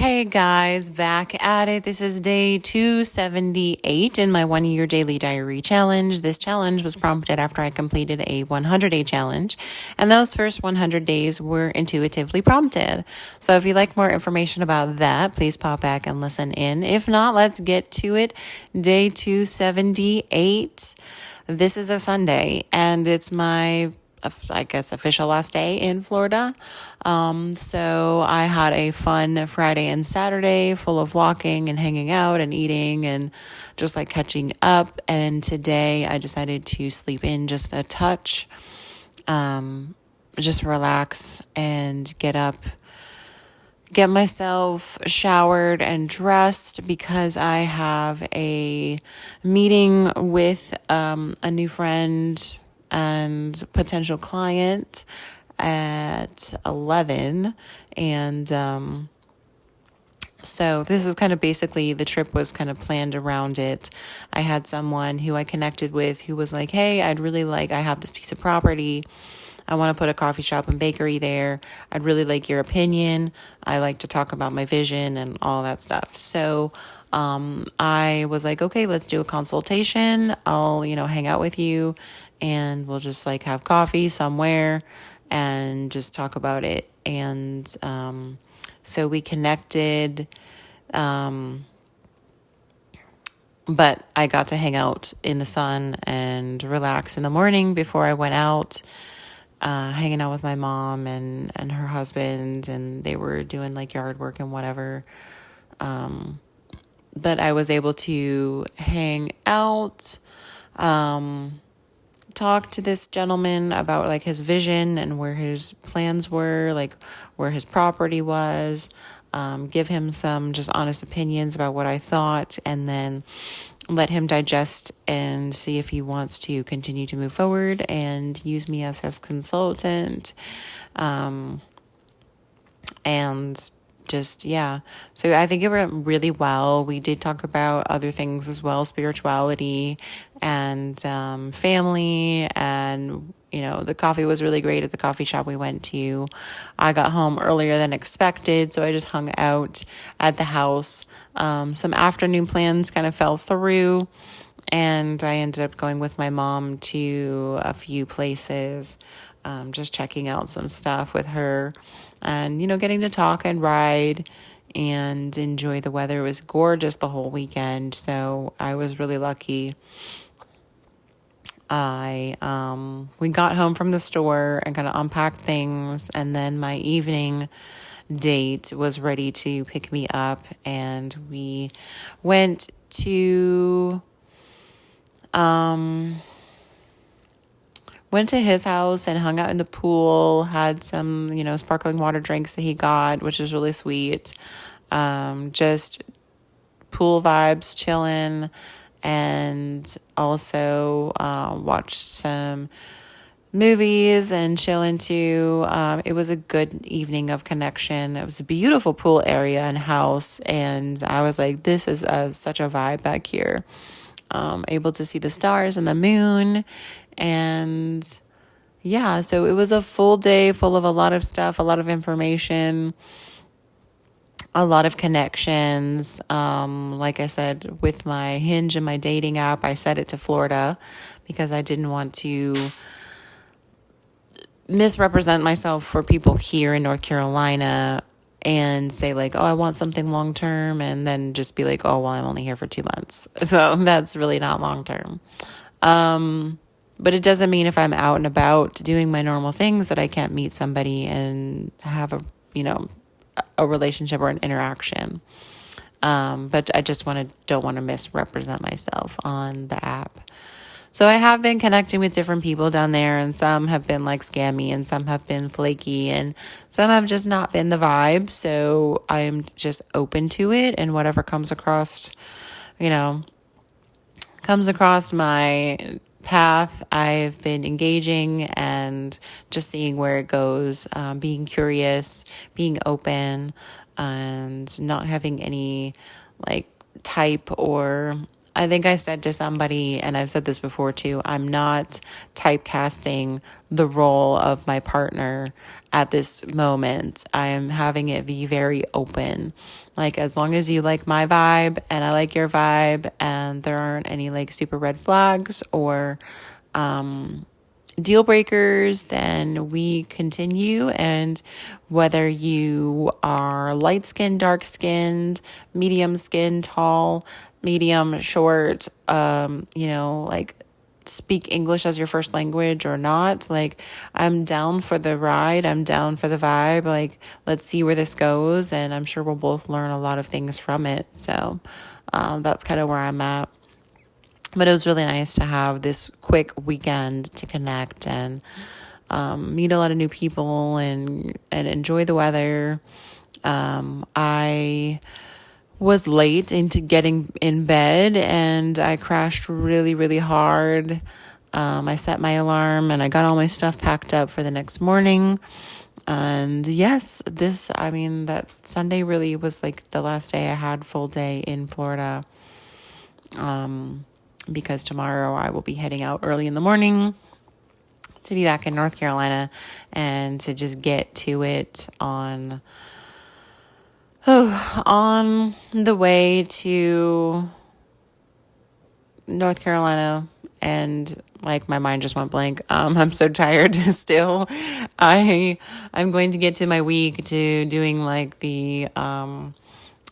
Hey guys, back at it. This is day 278 in my 1 year daily diary challenge. This challenge was prompted after I completed a 100-day challenge, and those first 100 days were intuitively prompted. So if you'd like more information about that, please pop back and listen in. If not, let's get to it. Day 278. This is a Sunday, and it's my official last day in Florida. So I had a fun Friday and Saturday full of walking and hanging out and eating and just like catching up. And today I decided to sleep in just a touch, just relax and get up, get myself showered and dressed because I have a meeting with a new friend and potential client at 11. And so this is kind of basically, the trip was kind of planned around it. I had someone who I connected with who was like, hey, I have this piece of property. I want to put a coffee shop and bakery there. I'd really like your opinion. I like to talk about my vision and all that stuff. So I was like, okay, let's do a consultation. I'll, hang out with you and we'll just like have coffee somewhere and just talk about it. And so we connected, but I got to hang out in the sun and relax in the morning before I went out, hanging out with my mom and her husband, and they were doing like yard work and whatever. But I was able to hang out, talk to this gentleman about like his vision and where his plans were, like where his property was, give him some just honest opinions about what I thought, and then let him digest and see if he wants to continue to move forward and use me as his consultant. And just, yeah. So I think it went really well. We did talk about other things as well, spirituality and family, and the coffee was really great at the coffee shop we went to. I got home earlier than expected, so I just hung out at the house. Some afternoon plans kind of fell through, and I ended up going with my mom to a few places, just checking out some stuff with her, and getting to talk and ride and enjoy the weather. It was gorgeous the whole weekend, so I was really lucky. We got home from the store and kind of unpacked things, and then my evening date was ready to pick me up, and we went to his house and hung out in the pool, had some sparkling water drinks that he got, which was really sweet. Just pool vibes, chilling, and also watched some movies and chilling too. It was a good evening of connection. It was a beautiful pool area and house, and I was like, this is such a vibe back here. Able to see the stars and the moon, and yeah, so it was a full day full of a lot of stuff, a lot of information, a lot of connections. Like I said, with my Hinge and my dating app, I set it to Florida because I didn't want to misrepresent myself for people here in North Carolina and say like, oh, I want something long term, and then just be like, oh, well, I'm only here for 2 months. So that's really not long term. But it doesn't mean if I'm out and about doing my normal things that I can't meet somebody and have a relationship or an interaction. But I just don't want to misrepresent myself on the app. So I have been connecting with different people down there, and some have been like scammy, and some have been flaky, and some have just not been the vibe. So I'm just open to it, and whatever comes across my path, I've been engaging and just seeing where it goes, being curious, being open, and not having any like type or I think I said to somebody, and I've said this before too, I'm not typecasting the role of my partner at this moment. I am having it be very open. Like, as long as you like my vibe and I like your vibe, and there aren't any like super red flags or deal breakers, then we continue. And whether you are light skinned, dark skinned, medium skinned, tall, medium, short, like speak English as your first language or not, like, I'm down for the ride. I'm down for the vibe. Like, let's see where this goes. And I'm sure we'll both learn a lot of things from it. So that's kind of where I'm at. But it was really nice to have this quick weekend to connect and meet a lot of new people and enjoy the weather. I was late into getting in bed and I crashed really, really hard. I set my alarm and I got all my stuff packed up for the next morning. And yes, that Sunday really was like the last day I had full day in Florida. Because tomorrow I will be heading out early in the morning to be back in North Carolina and to just get to it on the way to North Carolina. And like, my mind just went blank. I'm so tired still. I'm going to get to my week to doing like the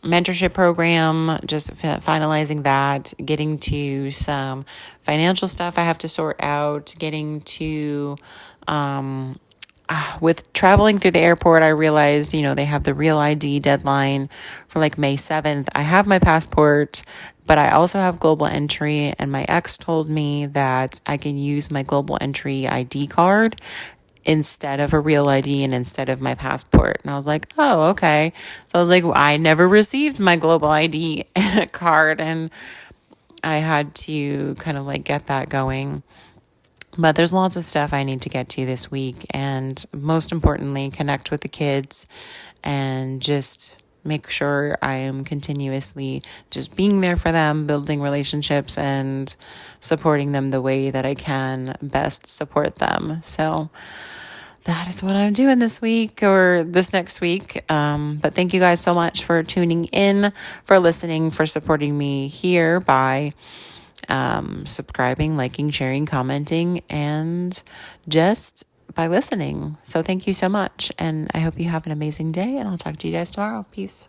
mentorship program, just finalizing that, getting to some financial stuff I have to sort out, getting to with traveling through the airport, I realized, they have the Real ID deadline for like May 7th. I have my passport, but I also have global entry, and my ex told me that I can use my global entry ID card instead of a Real ID and instead of my passport. And I was like, oh, okay. So I was like, I never received my global ID card, and I had to kind of like get that going. But there's lots of stuff I need to get to this week, and most importantly, connect with the kids and just make sure I am continuously just being there for them, building relationships and supporting them the way that I can best support them. So that is what I'm doing this week or this next week. But thank you guys so much for tuning in, for listening, for supporting me here by subscribing, liking, sharing, commenting, and just by listening. So thank you so much. And I hope you have an amazing day, and I'll talk to you guys tomorrow. Peace.